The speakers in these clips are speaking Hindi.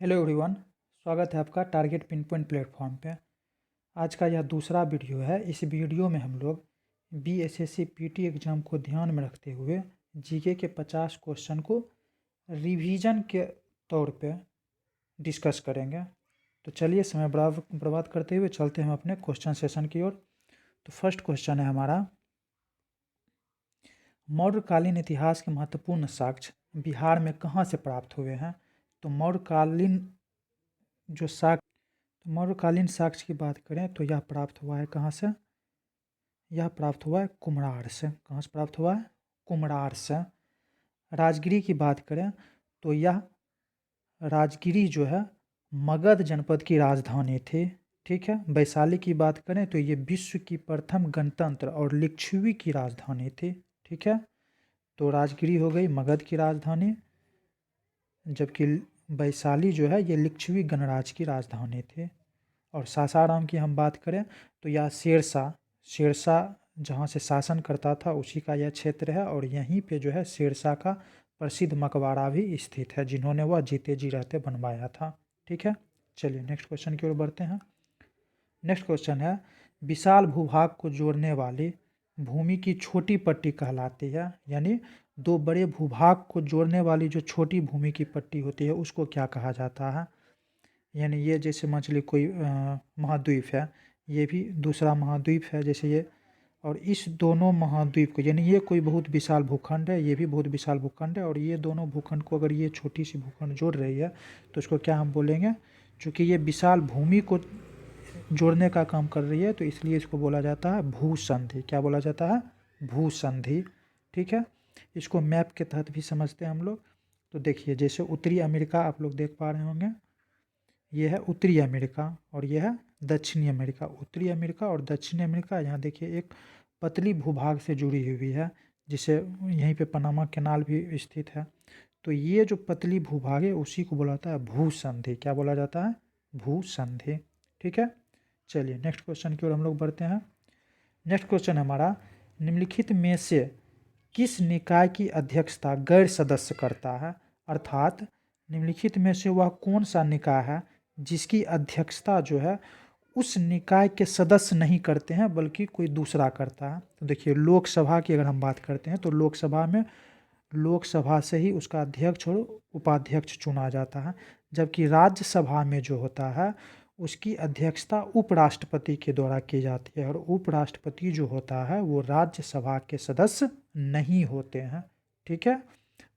हेलो एवरीवन, स्वागत है आपका टारगेट पिन पॉइंट प्लेटफॉर्म पे। आज का यह दूसरा वीडियो है। इस वीडियो में हम लोग बीएसएससी पीटी एग्ज़ाम को ध्यान में रखते हुए जीके के 50 क्वेश्चन को रिवीजन के तौर पे डिस्कस करेंगे। तो चलिए समय बर्बाद करते हुए चलते हैं हम अपने क्वेश्चन सेशन की ओर। तो फर्स्ट क्वेश्चन है हमारा, मौर्यकालीन इतिहास के महत्वपूर्ण साक्ष्य बिहार में कहाँ से प्राप्त हुए हैं? तो मौर्यकालीन साक्ष्य की बात करें तो यह प्राप्त हुआ है कहाँ से? यह प्राप्त हुआ है कुम्हरार से। कहाँ से प्राप्त हुआ है? कुम्हरार से। राजगिरी की बात करें तो यह राजगिरी जो है मगध जनपद की राजधानी थी। ठीक है। वैशाली की बात करें तो ये विश्व की प्रथम गणतंत्र और लिच्छवी की राजधानी थी। ठीक है। तो राजगिरी हो गई मगध की राजधानी, जबकि वैशाली जो है ये लिच्छवी गणराज की राजधानी थी। और सासाराम की हम बात करें तो यह शेरशाह जहाँ से शासन करता था उसी का यह क्षेत्र है। और यहीं पे जो है शेरशाह का प्रसिद्ध मकबरा भी स्थित है, जिन्होंने वह जीते जी रहते बनवाया था। ठीक है। चलिए नेक्स्ट क्वेश्चन की ओर बढ़ते हैं। नेक्स्ट क्वेश्चन है, विशाल भूभाग को जोड़ने वाली भूमि की छोटी पट्टी कहलाती है। यानी दो बड़े भूभाग को जोड़ने वाली जो छोटी भूमि की पट्टी होती है उसको क्या कहा जाता है? यानी ये जैसे मान चलिए कोई महाद्वीप है, ये भी दूसरा महाद्वीप है जैसे ये, और इस दोनों महाद्वीप को, यानी ये कोई बहुत विशाल भूखंड है, ये भी बहुत विशाल भूखंड है, और ये दोनों भूखंड को अगर ये छोटी सी भूखंड जोड़ रही है तो इसको क्या हम बोलेंगे? चूँकि ये विशाल भूमि को जोड़ने का काम कर रही है तो इसलिए इसको बोला जाता है भूसंधि। क्या बोला जाता है? भूसंधि। ठीक है। इसको मैप के तहत भी समझते हैं हम लोग। तो देखिए जैसे उत्तरी अमेरिका आप लोग देख पा रहे होंगे, ये है उत्तरी अमेरिका और ये है दक्षिणी अमेरिका। उत्तरी अमेरिका और दक्षिणी अमेरिका यहाँ देखिए एक पतली भूभाग से जुड़ी हुई है, जिसे यहीं पे पनामा कैनाल भी स्थित है। तो ये जो पतली भूभाग है उसी को बोला जाता है भूसंधि। क्या बोला जाता है? भूसंधि। ठीक है। चलिए नेक्स्ट क्वेश्चन की ओर हम लोग बढ़ते हैं। नेक्स्ट क्वेश्चन हमारा, निम्नलिखित में से किस निकाय की अध्यक्षता गैर सदस्य करता है? अर्थात निम्नलिखित में से वह कौन सा निकाय है जिसकी अध्यक्षता जो है उस निकाय के सदस्य नहीं करते हैं बल्कि कोई दूसरा करता है? तो देखिए लोकसभा की अगर हम बात करते हैं तो लोकसभा से ही उसका अध्यक्ष और उपाध्यक्ष चुना जाता है, जबकि राज्यसभा में जो होता है उसकी अध्यक्षता उपराष्ट्रपति के द्वारा की जाती है। और उपराष्ट्रपति जो होता है वो राज्यसभा के सदस्य नहीं होते हैं। ठीक है।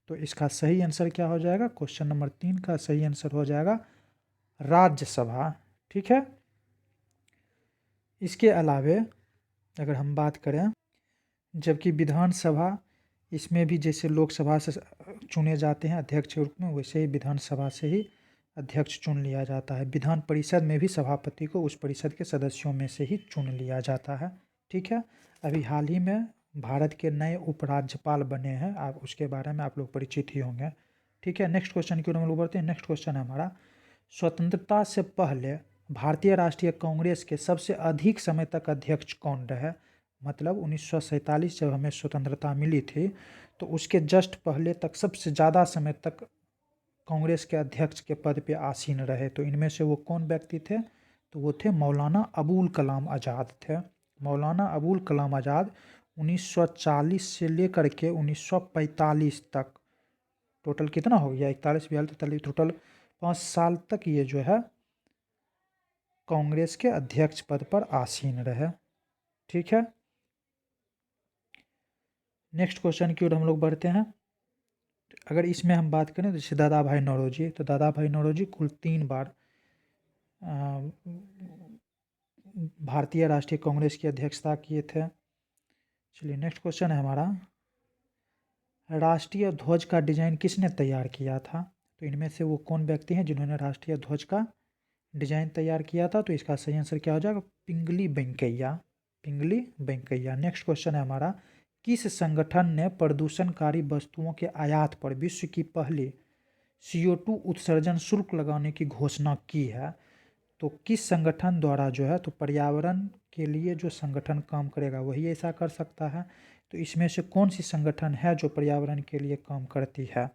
तो इसका सही आंसर क्या हो जाएगा? क्वेश्चन नंबर 3 का सही आंसर हो जाएगा राज्यसभा। ठीक है। इसके अलावे अगर हम बात करें, जबकि विधानसभा, इसमें भी जैसे लोकसभा से चुने जाते हैं अध्यक्ष के रूप में, वैसे ही विधानसभा से ही अध्यक्ष चुन लिया जाता है। विधान परिषद में भी सभापति को उस परिषद के सदस्यों में से ही चुन लिया जाता है। ठीक है। अभी हाल ही में भारत के नए उपराज्यपाल बने हैं, आप उसके बारे में आप लोग परिचित ही होंगे। ठीक है। नेक्स्ट क्वेश्चन की ओर हम लोग बढ़ते हैं। नेक्स्ट क्वेश्चन है हमारा, स्वतंत्रता से पहले भारतीय राष्ट्रीय कांग्रेस के सबसे अधिक समय तक अध्यक्ष कौन रहे? मतलब 1947 जब हमें स्वतंत्रता मिली थी तो उसके जस्ट पहले तक सबसे ज़्यादा समय तक कांग्रेस के अध्यक्ष के पद पे आसीन रहे। तो इनमें से वो कौन व्यक्ति थे? तो वो थे मौलाना अबुल कलाम आज़ाद थे। मौलाना अबुल कलाम आज़ाद 1940 से लेकर के 1945 तक, टोटल कितना हो गया? 41, 42, 43, टोटल 5 साल तक ये जो है कांग्रेस के अध्यक्ष पद पर आसीन रहे। ठीक है। नेक्स्ट क्वेश्चन की ओर हम लोग बढ़ते हैं। अगर इसमें हम बात करें तो जैसे दादा भाई नौरोजी, तो दादा भाई नौरोजी कुल 3 बार भारतीय राष्ट्रीय कांग्रेस की अध्यक्षता किए थे। चलिए नेक्स्ट क्वेश्चन है हमारा, राष्ट्रीय ध्वज का डिजाइन किसने तैयार किया था? तो इनमें से वो कौन व्यक्ति हैं जिन्होंने राष्ट्रीय ध्वज का डिजाइन तैयार किया था? तो इसका सही आंसर क्या हो जाएगा? पिंगली वेंकैया। पिंगली वेंकैया। नेक्स्ट क्वेश्चन है हमारा, किस संगठन ने प्रदूषणकारी वस्तुओं के आयात पर विश्व की पहली CO2 उत्सर्जन शुल्क लगाने की घोषणा की है? तो किस संगठन द्वारा जो है, तो पर्यावरण के लिए जो संगठन काम करेगा वही ऐसा कर सकता है। तो इसमें से कौन सी संगठन है जो पर्यावरण के लिए काम करती है?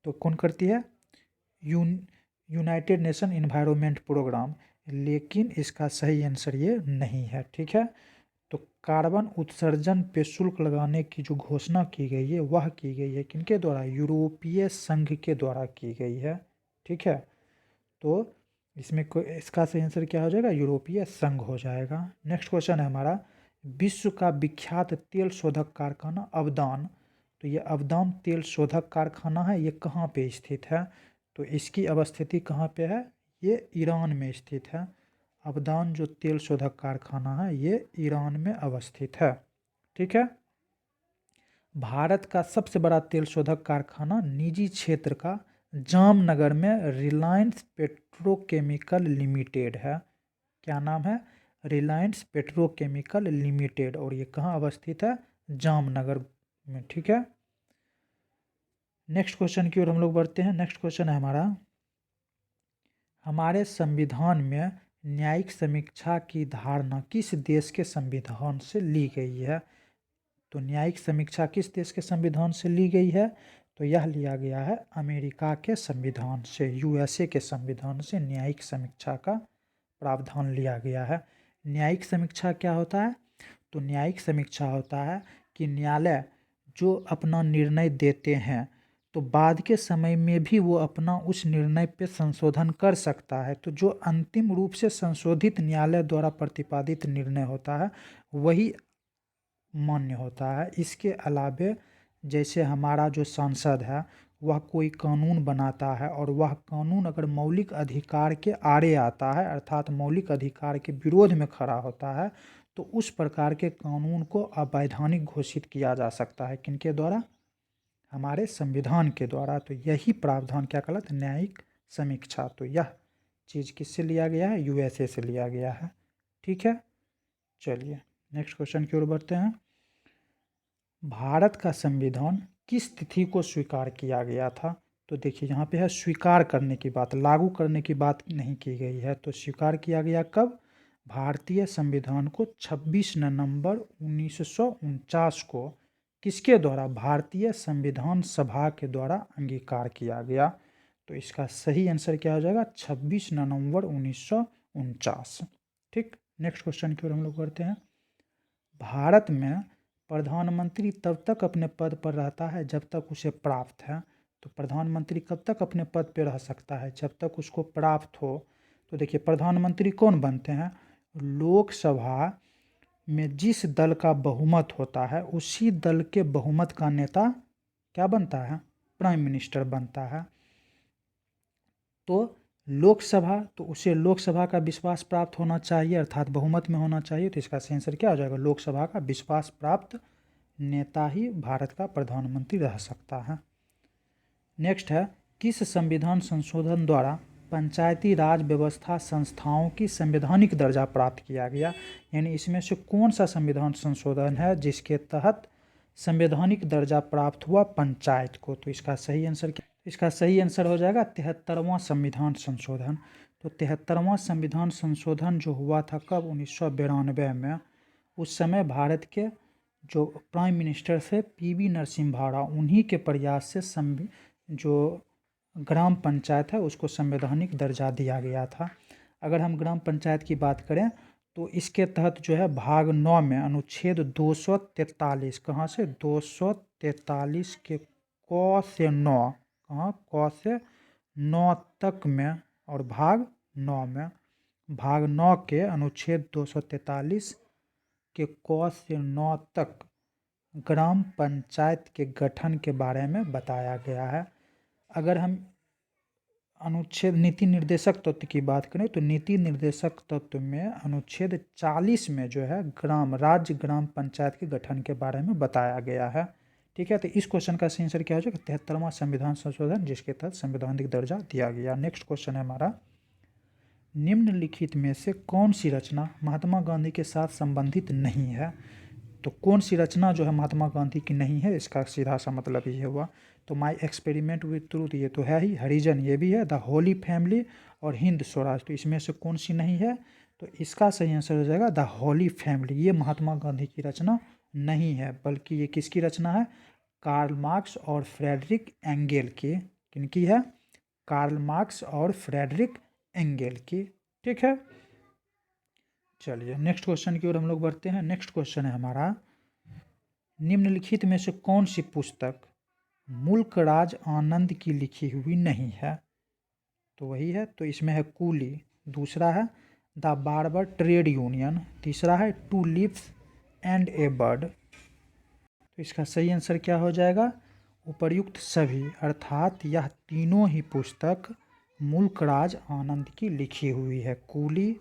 तो कौन करती है? यूनाइटेड नेशन इन्वायरमेंट प्रोग्राम, लेकिन इसका सही आंसर ये नहीं है। ठीक है, तो कार्बन उत्सर्जन पे शुल्क लगाने की जो घोषणा की गई है वह की गई है किनके द्वारा? यूरोपीय संघ के द्वारा की गई है। ठीक है, तो इसमें इसका सही आंसर क्या हो जाएगा? यूरोपीय संघ हो जाएगा। नेक्स्ट क्वेश्चन है हमारा, विश्व का विख्यात तेल शोधक कारखाना अवदान, तो ये अवदान तेल शोधक कारखाना है, ये कहाँ पे स्थित है? तो इसकी अवस्थिति कहाँ पे है? ये ईरान में स्थित है। अवदान जो तेल शोधक कारखाना है ये ईरान में अवस्थित है। ठीक है, भारत का सबसे बड़ा तेल शोधक कारखाना निजी क्षेत्र का जामनगर में रिलायंस पेट्रोकेमिकल लिमिटेड है। क्या नाम है? रिलायंस पेट्रोकेमिकल लिमिटेड, और ये कहाँ अवस्थित है? जामनगर में। ठीक है, नेक्स्ट क्वेश्चन की ओर हम लोग बढ़ते हैं। नेक्स्ट क्वेश्चन है हमारे संविधान में न्यायिक समीक्षा की धारणा किस देश के संविधान से ली गई है? तो न्यायिक समीक्षा किस देश के संविधान से ली गई है? तो यह लिया गया है अमेरिका के संविधान से, यूएसए के संविधान से न्यायिक समीक्षा का प्रावधान लिया गया है। न्यायिक समीक्षा क्या होता है? तो न्यायिक समीक्षा होता है कि न्यायालय जो अपना निर्णय देते हैं तो बाद के समय में भी वो अपना उस निर्णय पे संशोधन कर सकता है। तो जो अंतिम रूप से संशोधित न्यायालय द्वारा प्रतिपादित निर्णय होता है वही मान्य होता है। इसके अलावे जैसे हमारा जो सांसद है वह कोई कानून बनाता है और वह कानून अगर मौलिक अधिकार के आड़े आता है, अर्थात मौलिक अधिकार के विरोध में खड़ा होता है, तो उस प्रकार के कानून को अवैधानिक घोषित किया जा सकता है। किनके द्वारा? हमारे संविधान के द्वारा। तो यही प्रावधान क्या कहलाता है? न्यायिक समीक्षा। तो यह चीज़ किससे लिया गया है? यूएसए से लिया गया है। ठीक है, चलिए नेक्स्ट क्वेश्चन की ओर बढ़ते हैं। भारत का संविधान किस तिथि को स्वीकार किया गया था? तो देखिए यहाँ पे है स्वीकार करने की बात, लागू करने की बात नहीं की गई है। तो स्वीकार किया गया कब? भारतीय संविधान को 26 नवंबर 1949 को किसके द्वारा? भारतीय संविधान सभा के द्वारा अंगीकार किया गया। तो इसका सही आंसर क्या हो जाएगा? 26 नवंबर 1949। ठीक, नेक्स्ट क्वेश्चन की ओर हम लोग बढ़ते हैं। भारत में प्रधानमंत्री तब तक अपने पद पर रहता है जब तक उसे प्राप्त है। तो प्रधानमंत्री कब तक अपने पद पर रह सकता है? जब तक उसको प्राप्त हो। तो देखिए प्रधानमंत्री कौन बनते हैं? लोकसभा में जिस दल का बहुमत होता है उसी दल के बहुमत का नेता क्या बनता है? प्राइम मिनिस्टर बनता है। तो लोकसभा, तो उसे लोकसभा का विश्वास प्राप्त होना चाहिए, अर्थात बहुमत में होना चाहिए। तो इसका सही आंसर क्या हो जाएगा? लोकसभा का विश्वास प्राप्त नेता ही भारत का प्रधानमंत्री रह सकता है। नेक्स्ट है, किस संविधान संशोधन द्वारा पंचायती राज व्यवस्था संस्थाओं की संवैधानिक दर्जा प्राप्त किया गया? यानी इसमें से कौन सा संविधान संशोधन है जिसके तहत संवैधानिक दर्जा प्राप्त हुआ पंचायत को? तो इसका सही आंसर क्या? इसका सही आंसर हो जाएगा 73वां संविधान संशोधन। तो 73वां संविधान संशोधन जो हुआ था कब? 1992 में। उस समय भारत के जो प्राइम मिनिस्टर थे पीवी नरसिम्हा, उन्हीं के प्रयास से जो ग्राम पंचायत है उसको संवैधानिक दर्जा दिया गया था। अगर हम ग्राम पंचायत की बात करें तो इसके तहत जो है भाग 9 में अनुच्छेद 243, कहाँ से? 243 के क से 9, कहाँ? क से 9 तक में, और भाग 9 में, भाग 9 के अनुच्छेद 243 के क से 9 तक ग्राम पंचायत के गठन के बारे में बताया गया है। अगर हम अनुच्छेद नीति निर्देशक तत्व की बात करें तो नीति निर्देशक तत्व में अनुच्छेद 40 में जो है राज्य ग्राम पंचायत के गठन के बारे में बताया गया है। ठीक है, तो इस क्वेश्चन का सही आंसर क्या हो जाएगा? 73वां संविधान संशोधन जिसके तहत संवैधानिक दर्जा दिया गया। नेक्स्ट क्वेश्चन है हमारा, निम्नलिखित में से कौन सी रचना महात्मा गांधी के साथ संबंधित नहीं है? तो कौन सी रचना जो है महात्मा गांधी की नहीं है, इसका सीधा सा मतलब ये हुआ। तो माई एक्सपेरिमेंट विद ट्रूथ ये तो है ही, हरिजन ये भी है, द होली फैमिली और हिंद स्वराज, तो इसमें से कौन सी नहीं है? तो इसका सही आंसर हो जाएगा द होली फैमिली। ये महात्मा गांधी की रचना नहीं है, बल्कि ये किसकी रचना है? कार्ल मार्क्स और फ्रेडरिक एंगेल की। किनकी है? कार्ल मार्क्स और फ्रेडरिक एंगेल की। ठीक है, चलिए नेक्स्ट क्वेश्चन की ओर हम लोग बढ़ते हैं। नेक्स्ट क्वेश्चन है हमारा, निम्नलिखित में से कौन सी पुस्तक मुल्क राज आनंद की लिखी हुई नहीं है? तो वही है, तो इसमें है कूली, दूसरा है द बार्बर ट्रेड यूनियन, तीसरा है two leaves and a bird. तो इसका सही आंसर क्या हो जाएगा? उपर्युक्त सभी, अर्थात यह तीनों ही पुस्तक मुल्क राज आनंद की लिखी हुई है। Coolie,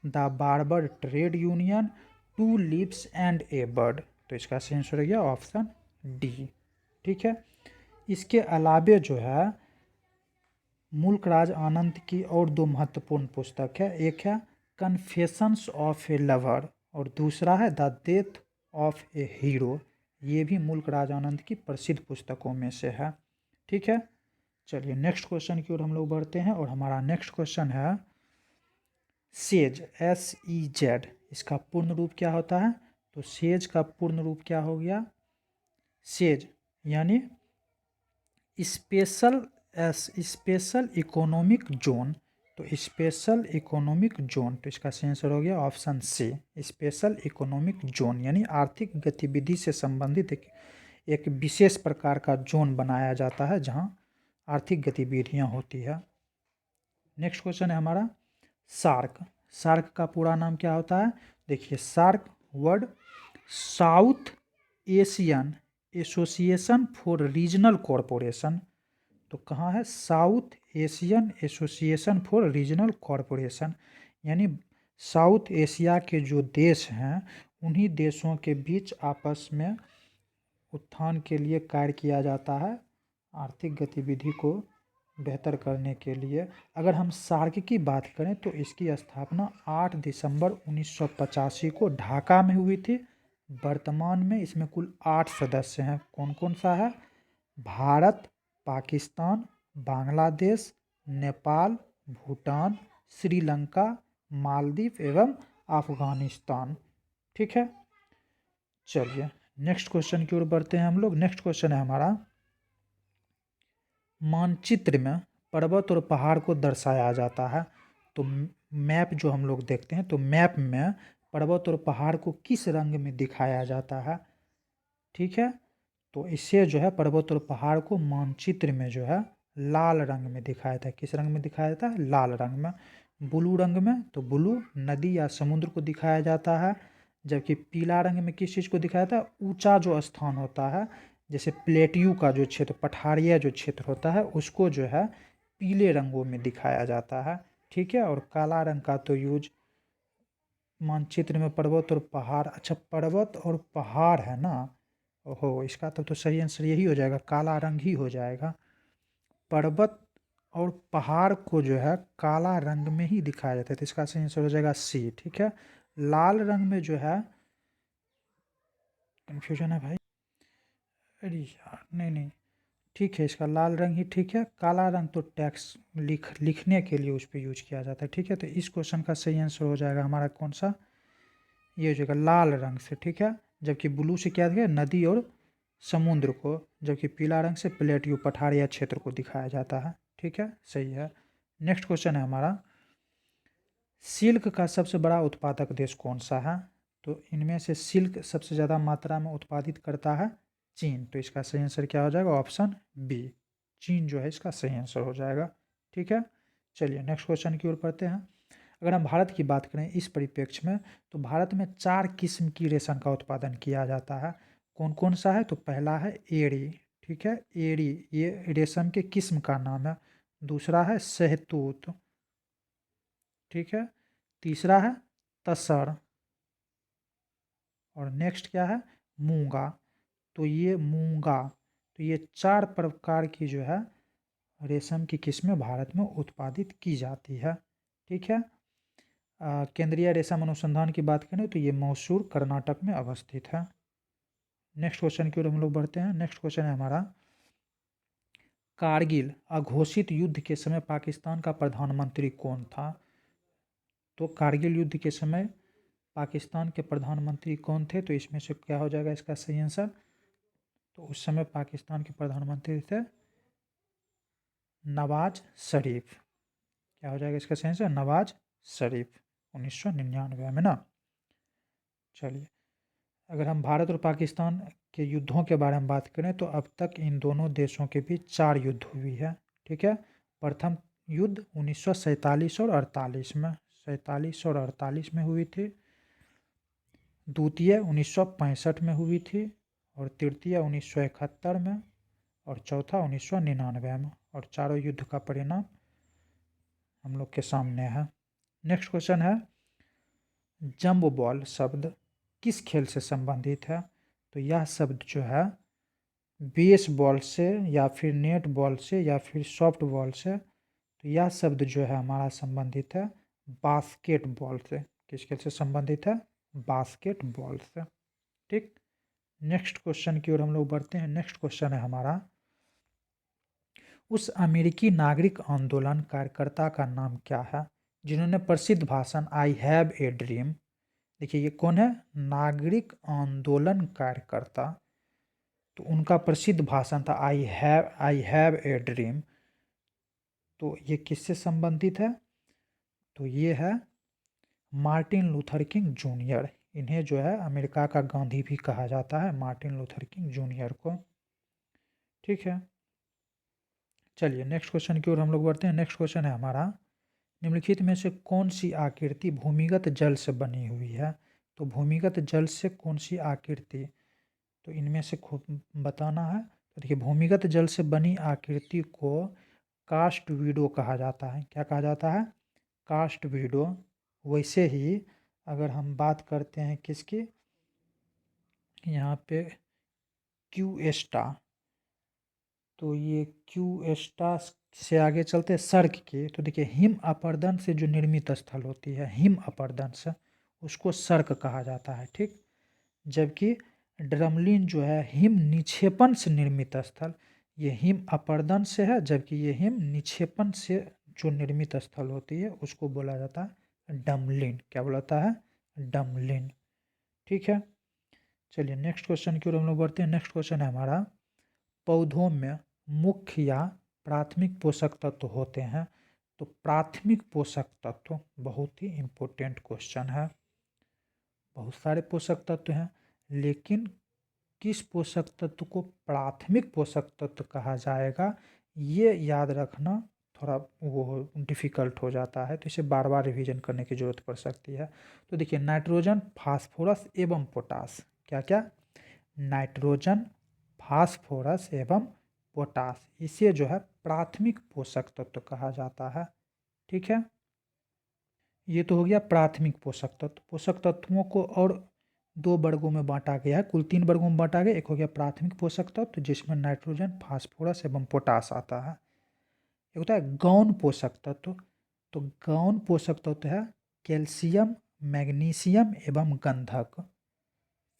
the barber trade union, two leaves and a bird. तो इसका सही आंसर हो गया ऑप्शन डी। ठीक है, इसके अलावे जो है मुल्क राज आनंद की और दो महत्वपूर्ण पुस्तक है, एक है कन्फेशंस ऑफ ए लवर और दूसरा है the death of A hero. ये भी मुल्क राज आनंद की प्रसिद्ध पुस्तकों में से है। ठीक है, चलिए नेक्स्ट क्वेश्चन की ओर हम लोग बढ़ते हैं और हमारा नेक्स्ट क्वेश्चन है सेज, SEZ, इसका पूर्ण रूप क्या होता है? तो सेज का पूर्ण रूप क्या हो गया? सेज यानी स्पेशल इकोनॉमिक जोन। तो स्पेशल इकोनॉमिक जोन, तो इसका सही आंसर हो गया option C, special economic zone, यानी आर्थिक गतिविधि से संबंधित एक विशेष प्रकार का जोन बनाया जाता है जहां आर्थिक गतिविधियां होती है। नेक्स्ट क्वेश्चन है हमारा सार्क। सार्क का पूरा नाम क्या होता है? देखिए, SAARC word South Asian Association for Regional Corporation. तो कहाँ है? South Asian Association for Regional Corporation, यानी साउथ एशिया के जो देश हैं उन्हीं देशों के बीच आपस में उत्थान के लिए कार्य किया जाता है, आर्थिक गतिविधि को बेहतर करने के लिए। अगर हम सार्क की बात करें तो इसकी स्थापना 8 दिसंबर 1985 को ढाका में हुई थी। वर्तमान में इसमें कुल 8 सदस्य हैं। कौन कौन सा है? भारत, पाकिस्तान, बांग्लादेश, नेपाल, भूटान, श्रीलंका, मालदीव एवं अफगानिस्तान। ठीक है, चलिए नेक्स्ट क्वेश्चन की ओर बढ़ते हैं हम लोग। नेक्स्ट क्वेश्चन है हमारा, मानचित्र में पर्वत और पहाड़ को दर्शाया जाता है। तो मैप जो हम लोग देखते हैं तो मैप में पर्वत और पहाड़ को किस रंग में दिखाया जाता है? ठीक है, तो इससे जो है पर्वत और पहाड़ को मानचित्र में जो है लाल रंग में दिखाया जाता है। किस रंग में दिखाया जाता है? लाल रंग में। ब्लू रंग में, तो ब्लू नदी या समुद्र को दिखाया जाता है। जबकि पीला रंग में किस चीज़ को दिखाया जाता है? ऊंचा जो स्थान होता है, जैसे प्लेट्यू का जो क्षेत्र, पठारिया जो क्षेत्र होता है, उसको जो है पीले रंगों में दिखाया जाता है। ठीक है, और काला रंग का तो यूज मानचित्र में पर्वत और पहाड़, अच्छा पर्वत और पहाड़ है ना, ओहो, इसका तो सही आंसर यही हो जाएगा, काला रंग ही हो जाएगा। पर्वत और पहाड़ को जो है काला रंग में ही दिखाया जाता है, तो इसका सही आंसर हो जाएगा सी। ठीक है, लाल रंग में जो है, कन्फ्यूजन है भाई, अरे यार नहीं नहीं, ठीक है, इसका लाल रंग ही ठीक है। काला रंग तो टैक्स लिखने के लिए उस पर यूज किया जाता है। ठीक है, तो इस क्वेश्चन का सही आंसर हो जाएगा हमारा कौन सा? ये हो जाएगा लाल रंग से। ठीक है, जबकि ब्लू से क्या दिया? नदी और समुद्र को, जबकि पीला रंग से प्लेट्यू पठारिया क्षेत्र को दिखाया जाता है। ठीक है, सही है। नेक्स्ट क्वेश्चन है हमारा, सिल्क का सबसे बड़ा उत्पादक देश कौन सा है? तो इनमें से सिल्क सबसे ज़्यादा मात्रा में उत्पादित करता है चीन। तो इसका सही आंसर क्या हो जाएगा? ऑप्शन बी, चीन जो है इसका सही आंसर हो जाएगा। ठीक है, चलिए नेक्स्ट क्वेश्चन की ओर बढ़ते हैं। अगर हम भारत की बात करें इस परिप्रेक्ष्य में, तो भारत में 4 किस्म की रेशम का उत्पादन किया जाता है। कौन कौन सा है? तो पहला है एड़ी। ठीक है, एड़ी ये रेशम के किस्म का नाम है। दूसरा है शहतूत। ठीक है, तीसरा है तसर, और नेक्स्ट क्या है? मूंगा। तो ये मूंगा, तो ये 4 प्रकार की जो है रेशम की किस्में भारत में उत्पादित की जाती है। ठीक है, केंद्रीय रेशम अनुसंधान की बात करें तो ये मैसूर कर्नाटक में अवस्थित है। नेक्स्ट क्वेश्चन की ओर हम लोग बढ़ते हैं। नेक्स्ट क्वेश्चन है हमारा, कारगिल अघोषित युद्ध के समय पाकिस्तान का प्रधानमंत्री कौन था? तो कारगिल युद्ध के समय पाकिस्तान के प्रधानमंत्री कौन थे? तो इसमें से क्या हो जाएगा इसका सही आंसर? तो उस समय पाकिस्तान के प्रधानमंत्री थे नवाज शरीफ। क्या हो जाएगा इसका सही आंसर? नवाज शरीफ 1999 में ना। चलिए, अगर हम भारत और पाकिस्तान के युद्धों के बारे में बात करें तो अब तक इन दोनों देशों के बीच 4 युद्ध हुई है। ठीक है, प्रथम युद्ध 1947 और 48 में, 47 और 48 में हुई थी। द्वितीय 1965 में हुई थी, और तृतीय 1971 में, और चौथा 1999 में। और चारों युद्ध का परिणाम हम लोग के सामने है। नेक्स्ट क्वेश्चन है, जंप बॉल शब्द किस खेल से संबंधित है? तो यह शब्द जो है बेस बॉल से या फिर नेट बॉल से या फिर सॉफ्ट बॉल से, तो यह शब्द जो है हमारा संबंधित है बास्केट बॉल से। किस खेल से संबंधित है? बास्केट बॉल से। ठीक, नेक्स्ट क्वेश्चन की ओर हम लोग बढ़ते हैं। नेक्स्ट क्वेश्चन है हमारा, उस अमेरिकी नागरिक आंदोलन कार्यकर्ता का नाम क्या है जिन्होंने प्रसिद्ध भाषण आई हैव ए ड्रीम। देखिए ये कौन है? नागरिक आंदोलन कार्यकर्ता। तो उनका प्रसिद्ध भाषण था आई हैव ए ड्रीम। तो ये किससे संबंधित है? तो ये है मार्टिन लूथर किंग जूनियर। इन्हें जो है अमेरिका का गांधी भी कहा जाता है, मार्टिन लूथर किंग जूनियर को। ठीक है, चलिए नेक्स्ट क्वेश्चन की ओर हम लोग बढ़ते हैं। नेक्स्ट क्वेश्चन है हमारा, निम्नलिखित में से कौन सी आकृति भूमिगत जल से बनी हुई है? तो भूमिगत जल से कौन सी आकृति, तो इनमें से खूब बताना है। तो देखिए, भूमिगत जल से बनी आकृति को कास्ट वीडो कहा जाता है। क्या कहा जाता है? Caste widow. वैसे ही अगर हम बात करते हैं किसकी, यहाँ पे क्यूएस्टा, तो ये क्यूएस्टा से आगे चलते हैं सर्क की। तो देखिए, हिम अपरदन से जो निर्मित स्थल होती है, हिम अपरदन से, उसको सर्क कहा जाता है। ठीक, जबकि ड्रमलिन जो है हिम निक्षेपण से निर्मित स्थल, ये हिम अपरदन से है, जबकि ये हिम निक्षेपण से जो निर्मित स्थल होती है उसको बोला जाता है डमलिन। क्या बोलाता है? डमलिन। ठीक है, चलिए नेक्स्ट क्वेश्चन की ओर हम लोग बढ़ते हैं। नेक्स्ट क्वेश्चन है हमारा, पौधों में मुख्य या प्राथमिक पोषक तत्व होते हैं? तो प्राथमिक पोषक तत्व बहुत ही इम्पोर्टेंट क्वेश्चन है। बहुत सारे पोषक तत्व हैं, लेकिन किस पोषक तत्व को प्राथमिक पोषक तत्व कहा जाएगा, ये याद रखना थोड़ा वो डिफ़िकल्ट हो जाता है, तो इसे बार बार रिवीजन करने की ज़रूरत पड़ सकती है। तो देखिए, नाइट्रोजन, फास्फोरस एवं पोटास। क्या क्या? नाइट्रोजन, फास्फोरस एवं पोटास, इसे जो है प्राथमिक पोषक तत्व कहा जाता है। ठीक है, ये तो हो गया प्राथमिक पोषक तत्व। पोषक तत्वों को और 2 वर्गों में बांटा गया है, कुल 3 वर्गों में बांटा गया। एक हो गया प्राथमिक पोषक तत्व जिसमें नाइट्रोजन, फास्फोरस एवं पोटास आता है। एक होता है गौण पोषक तत्व। तो गौण पोषक तत्व है कैल्शियम, मैग्नीशियम एवं गंधक।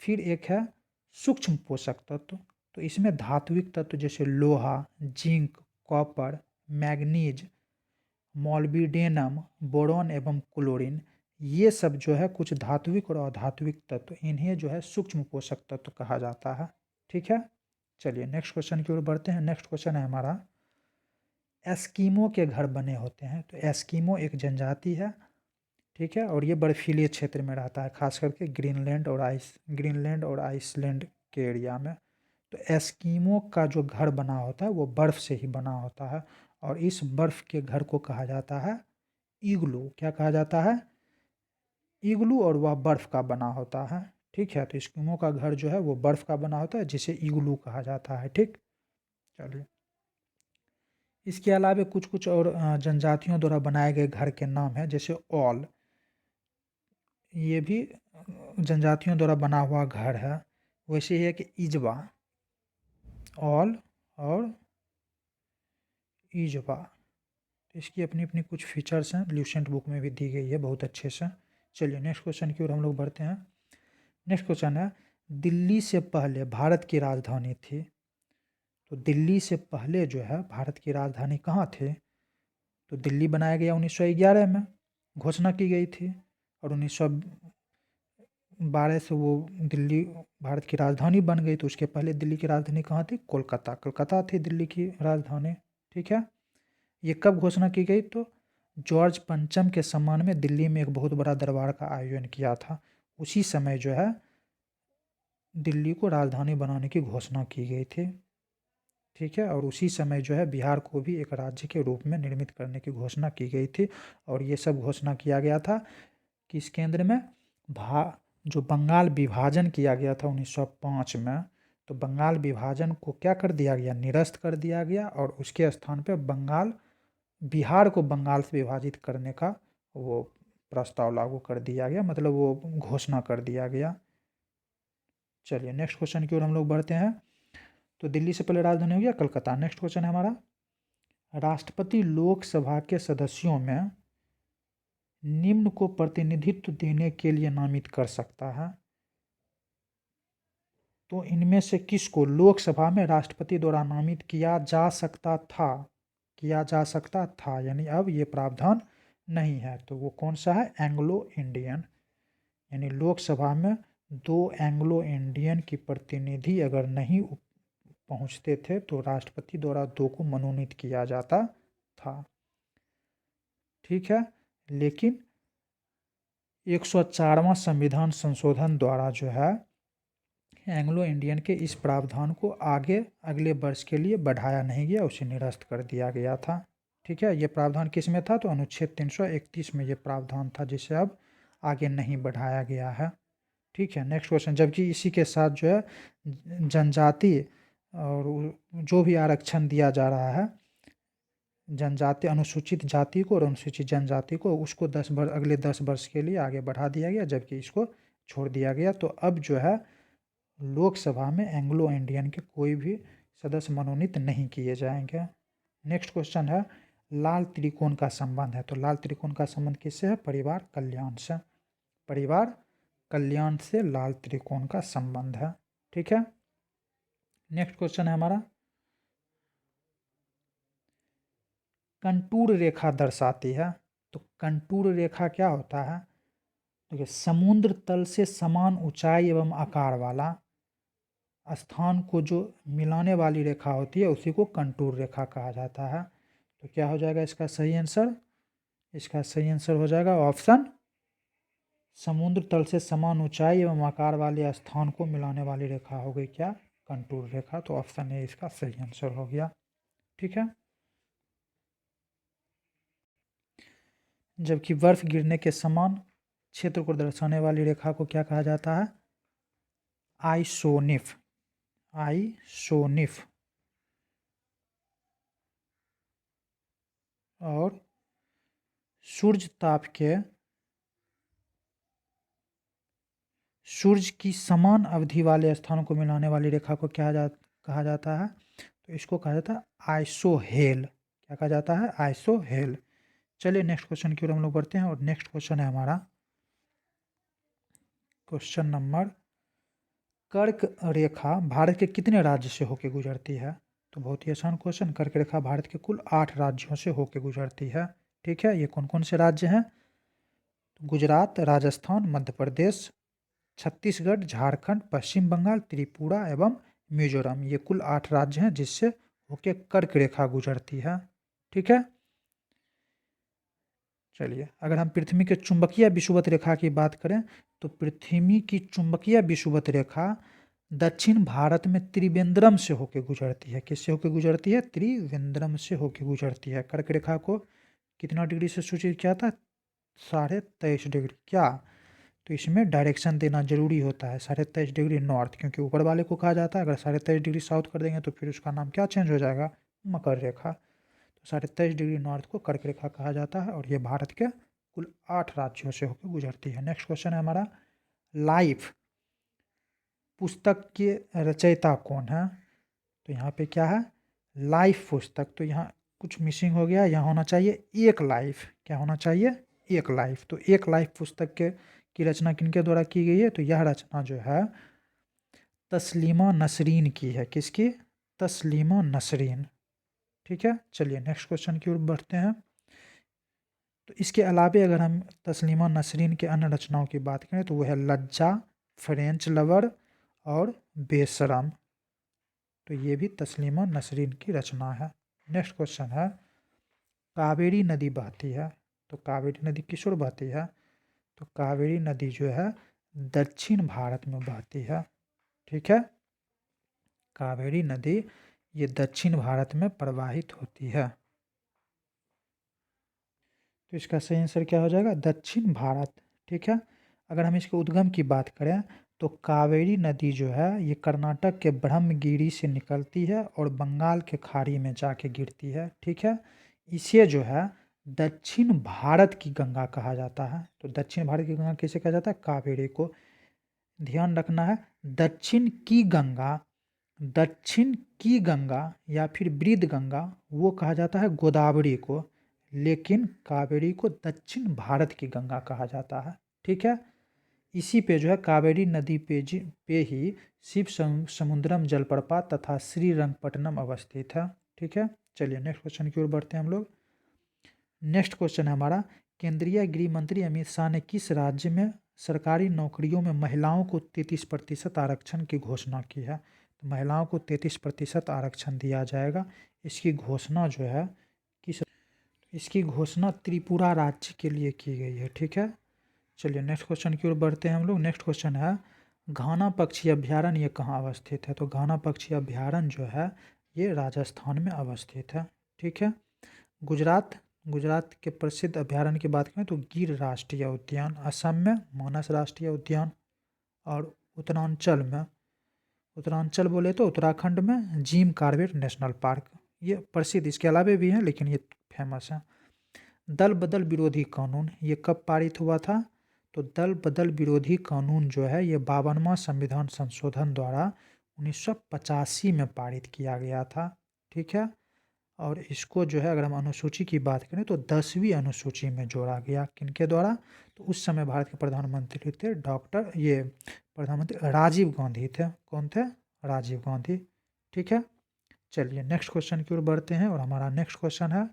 फिर एक है सूक्ष्म पोषक तत्व। तो इसमें धात्विक तत्व जैसे लोहा, zinc, copper, manganese, molybdenum, boron एवं क्लोरीन, ये सब जो है कुछ धात्विक और अधात्विक तत्व, इन्हें जो है सूक्ष्म पोषक तत्व कहा जाता है। ठीक है, चलिए नेक्स्ट क्वेश्चन की ओर बढ़ते हैं। नेक्स्ट क्वेश्चन है हमारा, एस्कीमो के घर बने होते हैं। तो एस्कीमो एक जनजाति है, ठीक है, और ये बर्फीले क्षेत्र में रहता है, खास करके ग्रीनलैंड और आइसलैंड के एरिया में। तो एस्कीमो का जो घर बना होता है वो बर्फ़ से ही बना होता है, और इस बर्फ़ के घर को कहा जाता है इग्लू। क्या कहा जाता है? इग्लू, और वह बर्फ़ का बना होता है। ठीक है, तो एस्कीमो का घर जो है वो बर्फ़ का बना होता है जिसे इग्लू कहा जाता है। ठीक, चलिए, इसके अलावा कुछ कुछ और जनजातियों द्वारा बनाए गए घर के नाम हैं, जैसे ऑल, ये भी जनजातियों द्वारा बना हुआ घर है। वैसे ही है कि इजवा, ऑल और इजवा, इसकी अपनी अपनी कुछ फीचर्स हैं, ल्यूसेंट बुक में भी दी गई है बहुत अच्छे से। चलिए नेक्स्ट क्वेश्चन की ओर हम लोग बढ़ते हैं। नेक्स्ट क्वेश्चन है, दिल्ली से पहले भारत की राजधानी थी। तो दिल्ली से पहले जो है भारत की राजधानी कहाँ थी? तो दिल्ली बनाया गया 1911 में, घोषणा की गई थी, और 1912 से वो दिल्ली भारत की राजधानी बन गई। तो उसके पहले दिल्ली की राजधानी कहाँ थी? कोलकाता। कोलकाता थी दिल्ली की राजधानी। ठीक है, ये कब घोषणा की गई? तो जॉर्ज पंचम के सम्मान में दिल्ली में एक बहुत बड़ा दरबार का आयोजन किया था, उसी समय जो है दिल्ली को राजधानी बनाने की घोषणा की गई थी। ठीक है, और उसी समय जो है बिहार को भी एक राज्य के रूप में निर्मित करने की घोषणा की गई थी। और ये सब घोषणा किया गया था किस केंद्र में? जो बंगाल विभाजन किया गया था 1905 में, तो बंगाल विभाजन को क्या कर दिया गया? निरस्त कर दिया गया, और उसके स्थान पे बिहार को बंगाल से विभाजित करने का वो प्रस्ताव लागू कर दिया गया, मतलब वो घोषणा कर दिया गया। चलिए नेक्स्ट क्वेश्चन की ओर हम लोग बढ़ते हैं। तो दिल्ली से पहले राजधानी हो गया कलकत्ता। नेक्स्ट क्वेश्चन है हमारा, राष्ट्रपति लोकसभा के सदस्यों में निम्न को प्रतिनिधित्व देने के लिए नामित कर सकता है। तो इनमें से किसको लोकसभा में राष्ट्रपति द्वारा नामित किया जा सकता था? यानी अब ये प्रावधान नहीं है। तो वो कौन सा है? Anglo Indian. यानी लोकसभा में 2 एंग्लो इंडियन की प्रतिनिधि अगर नहीं पहुंचते थे तो राष्ट्रपति द्वारा 2 को मनोनीत किया जाता था। ठीक है, लेकिन 104वां संविधान संशोधन द्वारा जो है एंग्लो इंडियन के इस प्रावधान को आगे अगले वर्ष के लिए बढ़ाया नहीं गया, उसे निरस्त कर दिया गया था। ठीक है, ये प्रावधान किस में था? तो अनुच्छेद 331 में ये प्रावधान था, जिसे अब आगे नहीं बढ़ाया गया है। ठीक है, नेक्स्ट क्वेश्चन, जबकि इसी के साथ जो है जनजाति और जो भी आरक्षण दिया जा रहा है जनजाति, अनुसूचित जाति को और अनुसूचित जनजाति को, उसको अगले 10 वर्ष के लिए आगे बढ़ा दिया गया, जबकि इसको छोड़ दिया गया। तो अब जो है लोकसभा में एंग्लो इंडियन के कोई भी सदस्य मनोनीत नहीं किए जाएंगे। नेक्स्ट क्वेश्चन है, लाल त्रिकोण का संबंध है। तो लाल त्रिकोण का संबंध किससे है? परिवार कल्याण से। परिवार कल्याण से लाल त्रिकोण का संबंध है। ठीक है, नेक्स्ट क्वेश्चन है हमारा, कंटूर रेखा दर्शाती है। तो कंटूर रेखा क्या होता है? देखिए, समुद्र तल से समान ऊंचाई एवं आकार वाला स्थान को जो मिलाने वाली रेखा होती है उसी को कंटूर रेखा कहा जाता है। तो क्या हो जाएगा इसका सही आंसर? इसका सही आंसर हो जाएगा ऑप्शन, समुद्र तल से समान ऊंचाई एवं आकार वाले स्थान को मिलाने वाली रेखा हो गई क्या? कंटूर रेखा। तो ऑप्शन ए इसका सही आंसर हो गया। ठीक है, जबकि बर्फ गिरने के समान क्षेत्र को दर्शाने वाली रेखा को क्या कहा जाता है? आइसोनिफ। और सूर्य की समान अवधि वाले स्थानों को मिलाने वाली रेखा को कहा जाता है? तो इसको कहा जाता है आइसोहेल। क्या कहा जाता है? आइसोहेल। चलिए नेक्स्ट क्वेश्चन की ओर हम लोग बढ़ते हैं, और नेक्स्ट क्वेश्चन है हमारा क्वेश्चन नंबर, कर्क रेखा भारत के कितने राज्य से होकर गुजरती है? तो बहुत ही आसान क्वेश्चन, कर्क रेखा भारत के कुल 8 राज्यों से होकर गुजरती है। ठीक है, ये कौन कौन से राज्य हैं? गुजरात, राजस्थान, मध्य प्रदेश, छत्तीसगढ़, झारखंड, पश्चिम बंगाल, त्रिपुरा एवं मिजोरम। ये कुल 8 राज्य हैं जिससे होके कर्क रेखा गुजरती है। ठीक है, चलिए अगर हम पृथ्वी के चुंबकीय विषुवत रेखा की बात करें तो पृथ्वी की चुंबकीय विषुवत रेखा दक्षिण भारत में त्रिवेंद्रम से होकर गुजरती है। किससे होकर गुजरती है? त्रिवेंद्रम से होकर गुजरती है। कर्क रेखा को कितना डिग्री से सूचित किया था? 23.5 डिग्री। क्या? तो इसमें डायरेक्शन देना जरूरी होता है। 23.5 डिग्री नॉर्थ, क्योंकि ऊपर वाले को कहा जाता है, अगर 23.5 डिग्री साउथ कर देंगे तो फिर उसका नाम क्या चेंज हो जाएगा? मकर रेखा। तो 23.5 डिग्री नॉर्थ को कर्क रेखा कहा जाता है, और ये भारत के कुल 8 राज्यों से होकर गुजरती है। नेक्स्ट क्वेश्चन है हमारा, लाइफ पुस्तक के रचयिता कौन है? तो यहाँ पे क्या है? लाइफ पुस्तक। तो यहाँ कुछ मिसिंग हो गया, यहाँ होना चाहिए एक लाइफ। क्या होना चाहिए? एक लाइफ। तो एक लाइफ पुस्तक की रचना किनके द्वारा की गई है? तो यह रचना जो है तस्लीमा नसरीन की है। किसकी? तस्लीमा नसरीन। ठीक है, चलिए नेक्स्ट क्वेश्चन की ओर बढ़ते हैं। तो इसके अलावे अगर हम तस्लीमा नसरीन के अन्य रचनाओं की बात करें तो वह है लज्जा, फ्रेंच लवर और बेशरम। तो ये भी तस्लीमा नसरीन की रचना है। नेक्स्ट क्वेश्चन है, कावेरी नदी बहती है। तो कावेरी नदी किस ओर बहती है? तो कावेरी नदी जो है दक्षिण भारत में बहती है। ठीक है, कावेरी नदी ये दक्षिण भारत में प्रवाहित होती है। तो इसका सही आंसर क्या हो जाएगा? दक्षिण भारत। ठीक है, अगर हम इसके उद्गम की बात करें तो कावेरी नदी जो है ये कर्नाटक के ब्रह्मगिरी से निकलती है और बंगाल के खाड़ी में जाके गिरती है। ठीक है, इसे जो है दक्षिण भारत की गंगा कहा जाता है। तो दक्षिण भारत की गंगा किसे कहा जाता है? कावेरी को। ध्यान रखना है, दक्षिण की गंगा, दक्षिण की गंगा या फिर वृद्ध गंगा वो कहा जाता है गोदावरी को, लेकिन कावेरी को दक्षिण भारत की गंगा कहा जाता है। ठीक है, इसी पे जो है कावेरी नदी पे ही शिव समुद्रम जलप्रपात तथा श्रीरंगपट्टनम अवस्थित है। ठीक है, चलिए नेक्स्ट क्वेश्चन की ओर बढ़ते हैं हम लोग। नेक्स्ट क्वेश्चन है हमारा, केंद्रीय गृह मंत्री अमित शाह ने किस राज्य में सरकारी नौकरियों में महिलाओं को 33% आरक्षण की घोषणा की है? तो महिलाओं को 33% आरक्षण दिया जाएगा। इसकी घोषणा जो है किस, इसकी घोषणा त्रिपुरा राज्य के लिए की गई है। ठीक है, चलिए नेक्स्ट क्वेश्चन की ओर बढ़ते हैं हम लोग। नेक्स्ट क्वेश्चन है, घाना पक्षी अभ्यारण्य ये कहाँ अवस्थित है? तो घाना पक्षी अभ्यारण्य जो है ये राजस्थान में अवस्थित है। ठीक है, गुजरात के प्रसिद्ध अभ्यारण्य की बात करें तो गिर राष्ट्रीय उद्यान, असम में मानस राष्ट्रीय उद्यान, और उत्तरांचल बोले तो उत्तराखंड में जिम कॉर्बेट नेशनल पार्क, ये प्रसिद्ध इसके अलावे भी हैं लेकिन ये फेमस हैं। दल बदल विरोधी कानून ये कब पारित हुआ था? तो दल बदल विरोधी कानून जो है ये 52वां संविधान संशोधन द्वारा 1985 में पारित किया गया था। ठीक है, और इसको जो है अगर हम अनुसूची की बात करें तो 10वीं अनुसूची में जोड़ा गया। किनके द्वारा? तो उस समय भारत के प्रधानमंत्री थे प्रधानमंत्री राजीव गांधी थे। कौन थे? राजीव गांधी। ठीक है, चलिए नेक्स्ट क्वेश्चन की ओर बढ़ते हैं और हमारा नेक्स्ट क्वेश्चन है,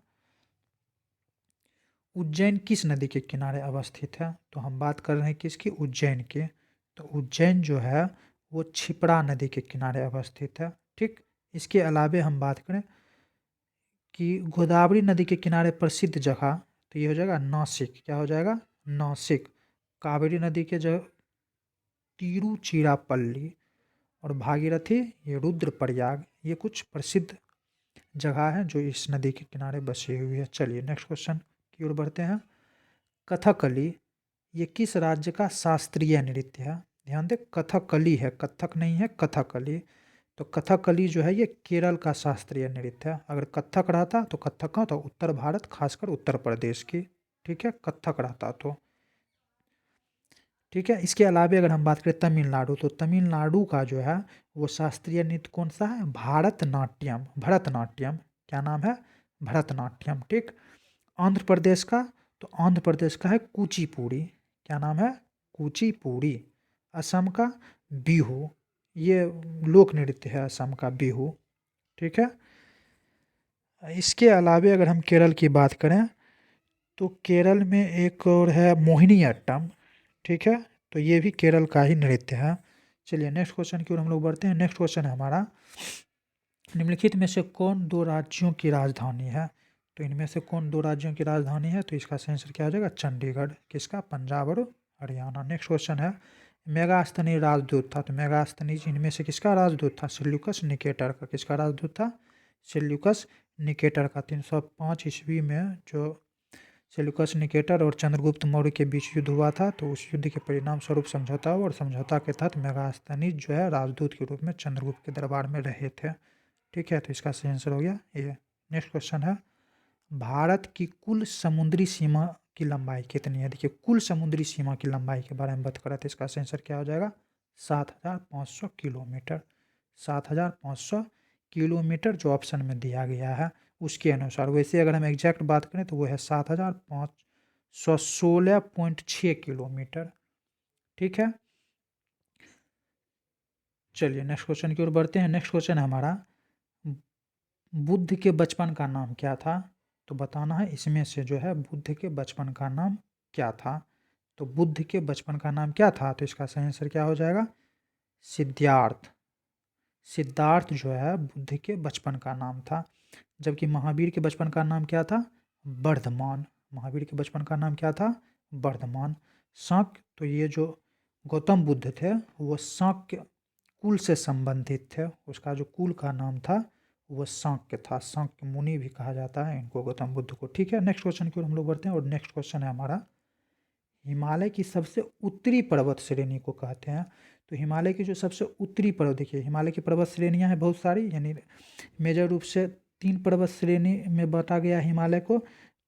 उज्जैन किस नदी के किनारे अवस्थित है? तो हम बात कर रहे हैं किसकी? उज्जैन की। तो उज्जैन जो है वो क्षिप्रा नदी के किनारे अवस्थित है। ठीक, इसके अलावे हम बात करें कि गोदावरी नदी के किनारे प्रसिद्ध जगह, तो ये हो जाएगा नासिक। क्या हो जाएगा? नासिक। कावेरी नदी के जगह तिरुचिरापल्ली और भागीरथी ये रुद्रप्रयाग, ये कुछ प्रसिद्ध जगह हैं जो इस नदी के किनारे बसी हुई है। चलिए नेक्स्ट क्वेश्चन की ओर बढ़ते हैं। कथकली ये किस राज्य का शास्त्रीय नृत्य है? ध्यान दें, कथकली है, कथक नहीं है, कथकली। तो कथकली जो है ये केरल का शास्त्रीय नृत्य है। अगर कथक रहता तो कथक कहाँ था? उत्तर भारत, खासकर उत्तर प्रदेश की। ठीक है, कथक रहता तो। ठीक है, इसके अलावे अगर हम बात करें तमिलनाडु, तो तमिलनाडु का जो है वो शास्त्रीय नृत्य कौन सा है? भारतनाट्यम। भरतनाट्यम, क्या नाम है? भरतनाट्यम। ठीक, आंध्र प्रदेश का, तो आंध्र प्रदेश का है कुचिपुड़ी। क्या नाम है? कुचिपुड़ी। असम का बिहू, ये लोक नृत्य है असम का बिहू। ठीक है, इसके अलावे अगर हम केरल की बात करें तो केरल में एक और है मोहिनी अट्टम। ठीक है, तो ये भी केरल का ही नृत्य है। चलिए नेक्स्ट क्वेश्चन की ओर हम लोग बढ़ते हैं। नेक्स्ट क्वेश्चन है हमारा, निम्नलिखित में से कौन दो राज्यों की राजधानी है? तो इनमें से कौन दो राज्यों की राजधानी है? तो इसका सही आंसर क्या हो जाएगा? चंडीगढ़। किसका? पंजाब और हरियाणा। नेक्स्ट क्वेश्चन है, मेगास्थनीज राजदूत था। तो मेगास्थनीज इनमें से किसका राजदूत था? सेल्यूकस निकेटर का। किसका राजदूत था? सेल्यूकस निकेटर का। 305 ईस्वी में जो सेल्यूकस निकेटर और चंद्रगुप्त मौर्य के बीच युद्ध हुआ था, तो उस युद्ध के परिणाम स्वरूप समझौता हुआ और समझौता के तहत मेगास्थनीज जो है राजदूत के रूप में चंद्रगुप्त के दरबार में रहे थे। ठीक है, तो इसका सही आंसर हो गया ये। नेक्स्ट क्वेश्चन है, भारत की कुल समुद्री सीमा की लंबाई कितनी है? देखिए, कुल समुद्री सीमा की लंबाई के बारे में बात करें तो इसका सही आंसर क्या हो जाएगा? 7,500 किलोमीटर। 7,500 किलोमीटर जो ऑप्शन में दिया गया है उसके अनुसार। वैसे अगर हम एग्जैक्ट बात करें तो वो है 7,516.6 किलोमीटर। ठीक है, चलिए नेक्स्ट क्वेश्चन की ओर बढ़ते हैं। नेक्स्ट क्वेश्चन है हमारा, बुद्ध के बचपन का नाम क्या था? तो बताना है इसमें से जो है बुद्ध के बचपन का नाम क्या था। तो बुद्ध के बचपन का नाम क्या था? तो इसका सही आंसर क्या हो जाएगा? सिद्धार्थ। सिद्धार्थ जो है बुद्ध के बचपन का नाम था। जबकि महावीर के बचपन का नाम क्या था? वर्धमान। महावीर के बचपन का नाम क्या था? वर्धमान। शाक्य, तो ये जो गौतम बुद्ध थे वो शाक्य कुल से संबंधित थे, उसका जो कुल का नाम था वो शाक्य था, शाक्य मुनि भी कहा जाता है इनको, गौतम बुद्ध को। ठीक है, नेक्स्ट क्वेश्चन की ओर हम लोग बढ़ते हैं और नेक्स्ट क्वेश्चन है हमारा, हिमालय की सबसे उत्तरी पर्वत श्रेणी को कहते हैं। तो हिमालय की जो सबसे उत्तरी पर्वत, देखिए हिमालय की पर्वत श्रेणियां हैं बहुत सारी, यानी मेजर रूप से 3 पर्वत श्रेणी में बांटा गया है हिमालय को।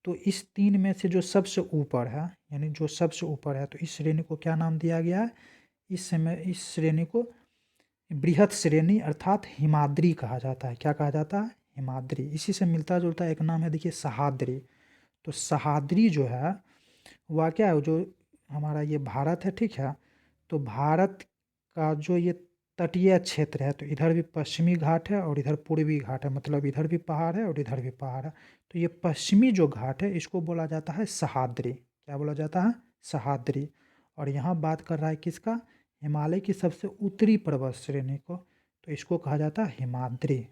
तो इस 3 में से जो सबसे ऊपर है, यानी जो सबसे ऊपर है, तो इस श्रेणी को क्या नाम दिया गया है? इस श्रेणी को बृहत श्रेणी अर्थात हिमाद्री कहा जाता है। क्या कहा जाता है? हिमाद्री। इसी से मिलता जुलता एक नाम है, देखिए सह्याद्री। तो सह्याद्री जो है वह क्या है, जो हमारा ये भारत है, ठीक है, तो भारत का जो ये तटीय क्षेत्र है, तो इधर भी पश्चिमी घाट है और इधर पूर्वी घाट है, मतलब इधर भी पहाड़ है और इधर भी पहाड़ है। तो ये पश्चिमी जो घाट है इसको बोला जाता है सह्याद्री। क्या बोला जाता है? सह्याद्री। और यहाँ बात कर रहा है किसका? हिमालय की सबसे उत्तरी पर्वत श्रेणी को, तो इसको कहा जाता है हिमाद्री।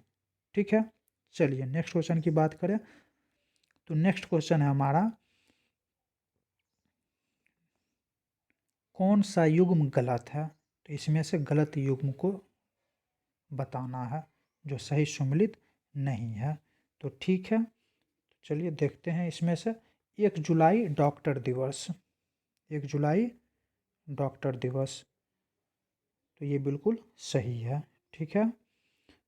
ठीक है, चलिए नेक्स्ट क्वेश्चन की बात करें। तो नेक्स्ट क्वेश्चन है हमारा, कौन सा युग्म गलत है? तो इसमें से गलत युग्म को बताना है जो सही सम्मिलित नहीं है। तो ठीक है, चलिए देखते हैं इसमें से। 1 जुलाई डॉक्टर दिवस, 1 जुलाई डॉक्टर दिवस, तो ये बिल्कुल सही है। ठीक है,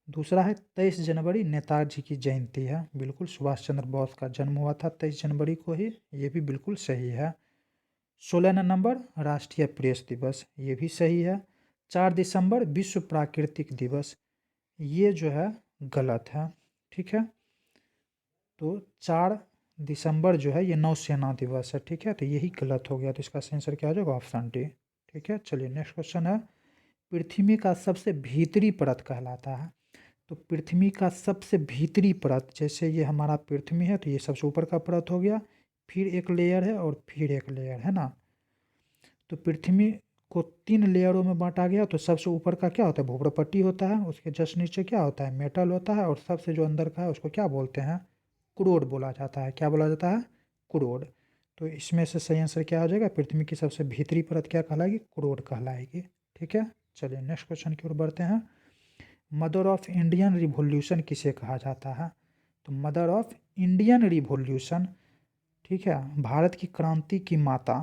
दूसरा है 23 जनवरी नेताजी की जयंती है, बिल्कुल सुभाष चंद्र बोस का जन्म हुआ था 23 जनवरी को ही, ये भी बिल्कुल सही है। 16 नवंबर राष्ट्रीय प्रेस दिवस, ये भी सही है। 4 दिसंबर विश्व प्राकृतिक दिवस, ये जो है गलत है। ठीक है, तो 4 दिसंबर जो है ये नौसेना दिवस है। ठीक है, तो यही गलत हो गया, तो इसका सही आंसर क्या हो जाएगा? Option D. ठीक है, चलिए नेक्स्ट क्वेश्चन है, पृथ्वी का सबसे भीतरी परत कहलाता है। तो पृथ्वी का सबसे भीतरी परत, जैसे ये हमारा पृथ्वी है तो ये सबसे ऊपर का परत हो गया, फिर एक लेयर है और फिर एक लेयर है ना। तो पृथ्वी को 3 लेयरों में बांटा गया, तो सबसे ऊपर का क्या होता है? भूप्रपट्टी होता है, उसके जस्ट नीचे क्या होता है? मेटल होता है, और सबसे जो अंदर का है उसको क्या बोलते हैं? क्रोड बोला जाता है। क्या बोला जाता है? क्रोड। तो इसमें से सही आंसर क्या हो जाएगा? पृथ्वी की सबसे भीतरी परत क्या कहलाएगी? क्रोड कहलाएगी। ठीक है, चलिए नेक्स्ट क्वेश्चन की ओर बढ़ते हैं। मदर ऑफ इंडियन रिवॉल्यूशन किसे कहा जाता है? तो मदर ऑफ इंडियन रिवॉल्यूशन, ठीक है, भारत की क्रांति की माता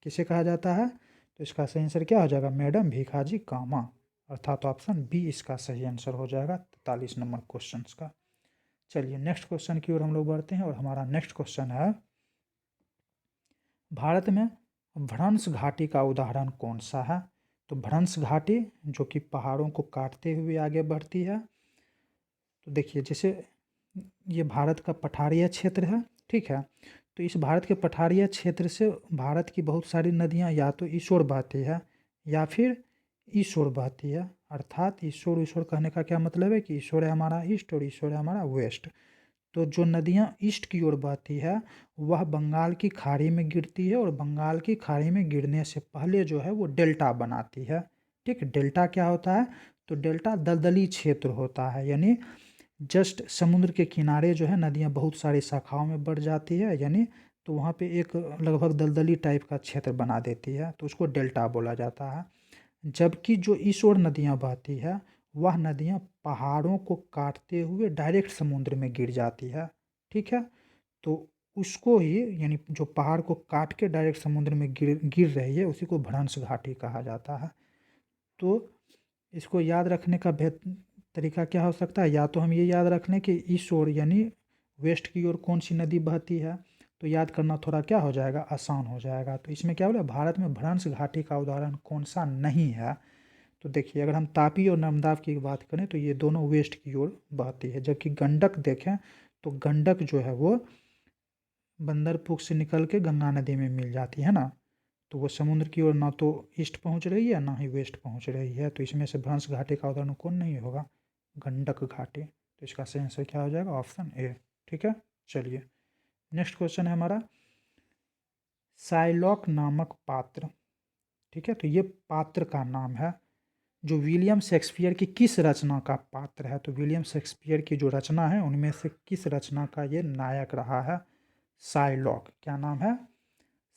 किसे कहा जाता है? तो इसका सही आंसर क्या हो जाएगा? मैडम भीखाजी कामा, अर्थात ऑप्शन बी इसका सही आंसर हो जाएगा 43 नंबर क्वेश्चन का। चलिए नेक्स्ट क्वेश्चन की ओर हम लोग बढ़ते हैं और हमारा नेक्स्ट क्वेश्चन है, भारत में भ्रंश घाटी का उदाहरण कौन सा है? तो भ्रंश घाटी जो कि पहाड़ों को काटते हुए आगे बढ़ती है। तो देखिए जैसे ये भारत का पठारीय क्षेत्र है, ठीक है, तो इस भारत के पठारीय क्षेत्र से भारत की बहुत सारी नदियाँ या तो इस ओर बहती है या फिर इस ओर बहती है। अर्थात ईश्वर कहने का क्या मतलब है कि ईश्वर है हमारा ईस्ट और ईश्वर है हमारा वेस्ट। तो जो नदियाँ ईस्ट की ओर बहती है वह बंगाल की खाड़ी में गिरती है, और बंगाल की खाड़ी में गिरने से पहले जो है वो डेल्टा बनाती है। ठीक, डेल्टा क्या होता है? तो डेल्टा दलदली क्षेत्र होता है, यानी जस्ट समुद्र के किनारे जो है नदियाँ बहुत सारी शाखाओं में बढ़ जाती है, यानी तो वहाँ पे एक लगभग दलदली टाइप का क्षेत्र बना देती है, तो उसको डेल्टा बोला जाता है। जबकि जो इस ओर नदियाँ बहती है वह नदियाँ पहाड़ों को काटते हुए डायरेक्ट समुद्र में गिर जाती है। ठीक है, तो उसको ही, यानी जो पहाड़ को काट के डायरेक्ट समुद्र में गिर गिर रही है उसी को भ्रंश घाटी कहा जाता है। तो इसको याद रखने का तरीका क्या हो सकता है? या तो हम ये याद रख लें कि इस ओर यानी वेस्ट की ओर कौन सी नदी बहती है, तो याद करना थोड़ा क्या हो जाएगा? आसान हो जाएगा। तो इसमें क्या बोला, भारत में भ्रंश घाटी का उदाहरण कौन सा नहीं है? तो देखिए अगर हम तापी और नर्मदा की बात करें तो ये दोनों वेस्ट की ओर बहती है, जबकि गंडक देखें तो गंडक जो है वो बंदरपुर से निकल के गंगा नदी में मिल जाती है ना, तो वो समुद्र की ओर ना तो ईस्ट पहुंच रही है ना ही वेस्ट पहुंच रही है। तो इसमें से भ्रंश घाटी का उदाहरण कौन नहीं होगा? गंडक घाटी। तो इसका सही आंसर क्या हो जाएगा? Option A. ठीक है, चलिए नेक्स्ट क्वेश्चन है हमारा, साइलॉक नामक पात्र, ठीक है, तो ये पात्र का नाम है जो विलियम शेक्सपियर की किस रचना का पात्र है? तो विलियम शेक्सपियर की जो रचना है उनमें से किस रचना का ये नायक रहा है? शाइलॉक। क्या नाम है?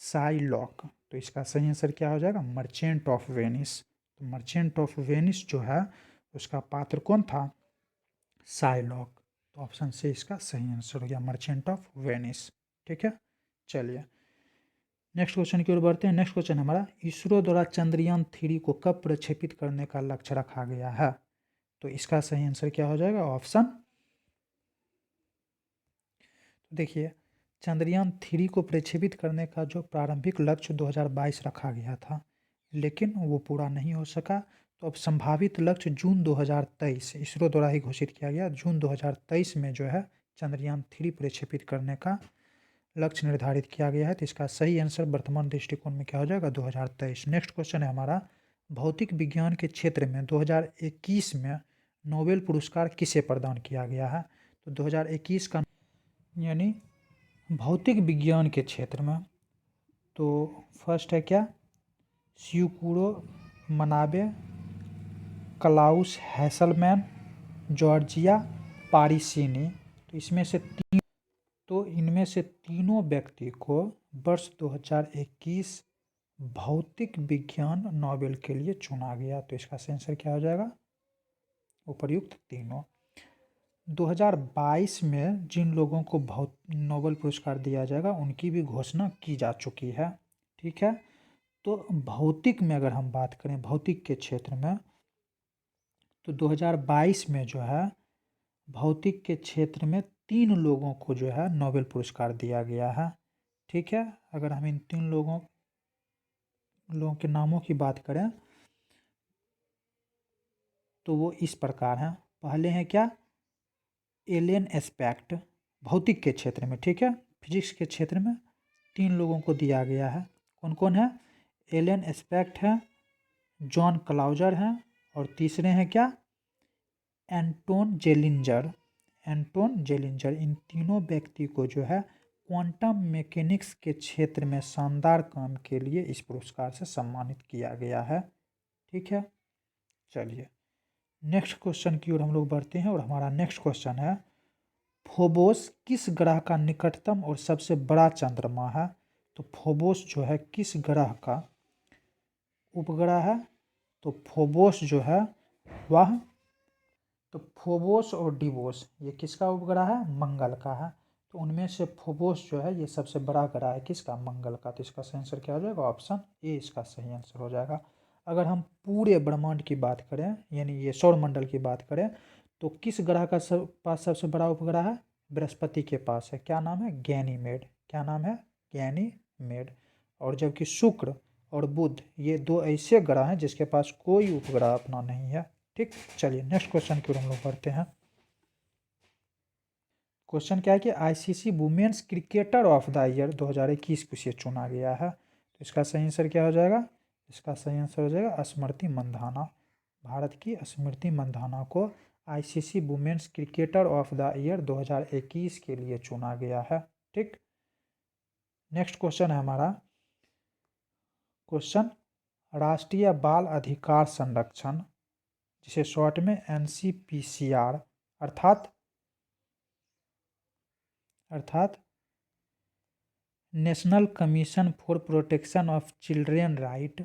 शाइलॉक। तो इसका सही आंसर क्या हो जाएगा? Merchant of Venice. तो मर्चेंट ऑफ वेनिस जो है उसका पात्र कौन था? शाइलॉक। तो ऑप्शन सी इसका सही आंसर हो गया, मर्चेंट ऑफ वेनिस। ठीक है, चलिए नेक्स्ट क्वेश्चन की ओर बढ़ते हैं। नेक्स्ट क्वेश्चन हमारा, इसरो द्वारा चंद्रयान 3 को कब प्रक्षेपित करने का लक्ष्य रखा गया है? तो इसका सही आंसर क्या हो जाएगा? ऑप्शन, तो देखिए चंद्रयान 3 को प्रक्षेपित करने का जो प्रारंभिक लक्ष्य 2022 रखा गया था, लेकिन वो पूरा नहीं हो सका। तो अब संभावित लक्ष्य जून 2023 इसरो द्वारा ही घोषित किया गया, जून 2023 में जो है चंद्रयान 3 प्रक्षेपित करने का लक्ष्य निर्धारित किया गया है। तो इसका सही आंसर वर्तमान दृष्टिकोण में क्या हो जाएगा? 2023। नेक्स्ट क्वेश्चन है हमारा, भौतिक विज्ञान के क्षेत्र में 2021 में नोबेल पुरस्कार किसे प्रदान किया गया है? तो 2021 का यानी भौतिक विज्ञान के क्षेत्र में तो फर्स्ट है क्या? स्यूकुरो मनाबे, क्लाउस हैसलमैन, जॉर्जिया पारिसिनी। तो इनमें से तीनों व्यक्ति को वर्ष 2021 भौतिक विज्ञान नोबेल के लिए चुना गया। तो इसका सही आंसर क्या हो जाएगा? उपर्युक्त तीनों। 2022 में जिन लोगों को नोबेल पुरस्कार दिया जाएगा उनकी भी घोषणा की जा चुकी है। ठीक है, तो भौतिक में अगर हम बात करें, भौतिक के क्षेत्र में, तो 2022 में जो है भौतिक के क्षेत्र में 3 लोगों को जो है नोबेल पुरस्कार दिया गया है। ठीक है, अगर हम इन 3 लोगों के नामों की बात करें तो वो इस प्रकार हैं। पहले हैं क्या? एलन एस्पेक्ट, भौतिक के क्षेत्र में। ठीक है, फिजिक्स के क्षेत्र में 3 लोगों को दिया गया है। कौन कौन है? एलन एस्पेक्ट है, जॉन क्लाउजर हैं, और तीसरे हैं क्या? एंटोन जेलिंजर। एंटोन जेलिंजर, इन तीनों व्यक्ति को जो है क्वांटम मैकेनिक्स के क्षेत्र में शानदार काम के लिए इस पुरस्कार से सम्मानित किया गया है। ठीक है, चलिए नेक्स्ट क्वेश्चन की ओर हम लोग बढ़ते हैं और हमारा नेक्स्ट क्वेश्चन है, फोबोस किस ग्रह का निकटतम और सबसे बड़ा चंद्रमा है? तो फोबोस जो है किस ग्रह का उपग्रह है? तो फोबोस जो है वह, तो फोबोस और डिवोस ये किसका उपग्रह है? मंगल का है। तो उनमें से फोबोस जो है ये सबसे बड़ा ग्रह है, किसका? मंगल का। तो इसका सही आंसर क्या हो जाएगा? ऑप्शन ए इसका सही आंसर हो जाएगा। अगर हम पूरे ब्रह्मांड की बात करें, यानी ये सौरमंडल की बात करें, तो किस ग्रह का पास सबसे बड़ा उपग्रह है? बृहस्पति के पास है। क्या नाम है? गैनीमेड। क्या नाम है? गैनीमेड। और जबकि शुक्र और बुध ये 2 ऐसे ग्रह हैं जिसके पास कोई उपग्रह अपना नहीं है। ठीक, चलिए नेक्स्ट क्वेश्चन की ओर हम लोग बढ़ते हैं। क्वेश्चन क्या है कि ICC women's cricketer of the year 2021 को इसे चुना गया है। तो इसका सही आंसर क्या हो जाएगा? इसका सही आंसर हो जाएगा स्मृति मंधाना। भारत की स्मृति मंधाना को ICC women's cricketer of the year 2021 के लिए चुना गया है। ठीक, नेक्स्ट क्वेश्चन है हमारा क्वेश्चन, राष्ट्रीय बाल अधिकार संरक्षण, जिसे शॉर्ट में NCPCR अर्थात national commission for protection of children right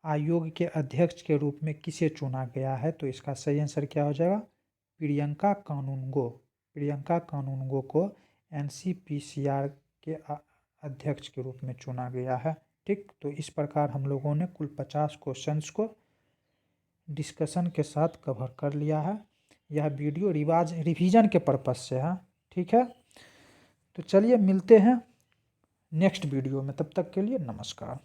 आयोग के अध्यक्ष के रूप में किसे चुना गया है? तो इसका सही आंसर क्या हो जाएगा? प्रियंका कानूनगो। प्रियंका कानूनगो को NCPCR के अध्यक्ष के रूप में चुना गया है। ठीक, तो इस प्रकार हम लोगों ने कुल 50 क्वेश्चंस को डिस्कशन के साथ कवर कर लिया है। यह वीडियो रिवीजन के पर्पज़ से है। ठीक है, तो चलिए मिलते हैं नेक्स्ट वीडियो में, तब तक के लिए नमस्कार।